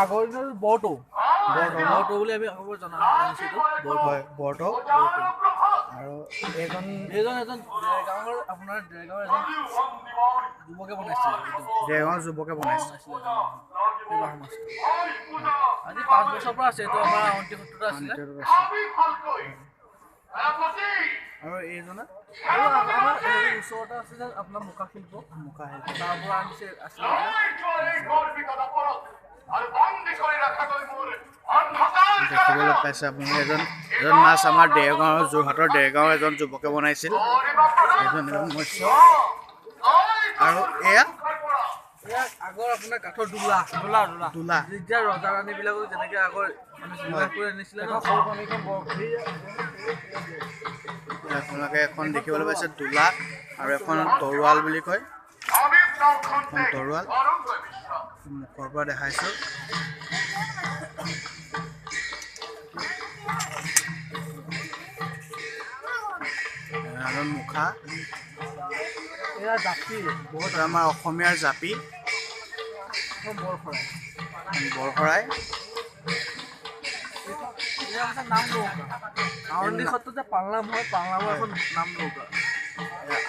আগৰ দিনৰ বৰটো বুলি আমি আগৰ জানিছিলোঁ। বৰটো আৰু এজন দেৰগাঁৱৰ আপোনাৰ দেৰগাঁৱৰ এজন যুৱকে বনাইছিল। দেৰগাঁৱৰ যুৱকে বনাইছিল। আজি 5 বছৰৰ পৰা আছে, এইটো আমাৰ অন্তিমটো আছিলে। আৰু এইজনে আৰু আমাৰ ওচৰতে আছিলে আপোনাৰ মুখা শিল্প তাৰ পৰা আছিলে দেখিবলৈ পাইছে আপুনি এজন মাছ আমাৰ দেৰগাঁৱৰ যোৰহাটৰ দেৰগাঁৱৰ এজন যুৱকে বনাইছিল। এজন মৎস্য আৰু এয়া আগৰ আপোনাৰ কাঠৰ দোলা যেতিয়া ৰজা ৰাণী বিলাকক যেনেকে আগৰ আনিছিলে আপোনালোকে এখন দেখিবলৈ পাইছে দোলা আৰু এখন তৰোৱাল বুলি কয়। এখন তৰোৱাল মুখৰ পৰা দেখাইছো। মুখা বহুত আমাৰ অসমীয়াৰ জাপি বৰশৰাই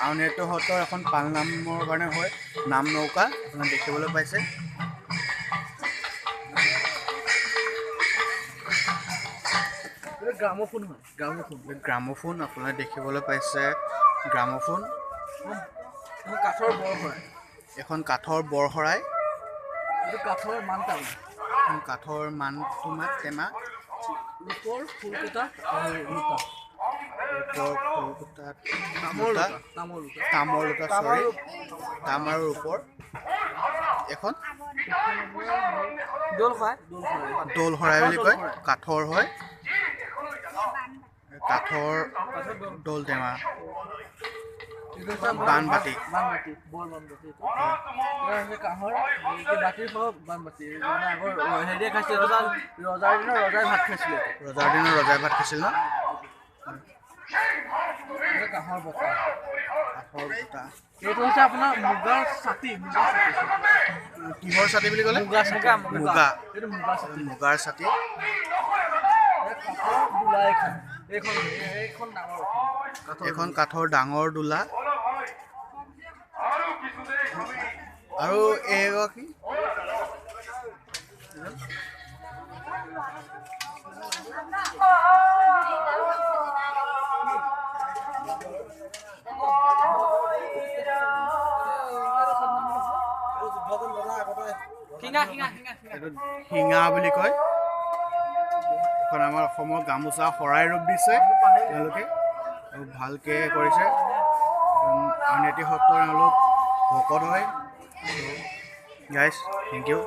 আউনীআটী সত্ৰৰ এখন পালনামৰ কাৰণে হয় নাম নৌকা আপুনি দেখিবলৈ পাইছে। গ্ৰামোফোন আপোনাৰ দেখিবলৈ পাইছে। গ্ৰামোফোন এখন কাঠৰ বৰশৰাই কাঠৰ টেমা তামৰ লোটা তাম আৰু ৰূপৰ এখন দোল শৰাই বুলি কয়। কাঠৰ হয়, কাঠৰ দোল টেমা বানবাতি ৰজাৰ দিনৰ ৰজাই ভাত খাইছিল ন। কাঠৰ বটা এইটো হৈছে আপোনাৰ মুগাৰ ছাতি। কিহৰ ছাতি বুলি ক'লে? মুগাৰ ছাতি। এখন কাঠৰ ডাঙৰ দোলা আৰু এগৰাকী শিঙা বুলি কয়। এখন আমাৰ অসমৰ গামোচা শৰাই ৰূপ দিছে তেওঁলোকে আৰু ভালকে কৰিছে। আউনীআটী সত্ৰৰ এওঁলোক ভকত হয়। Guys thank U.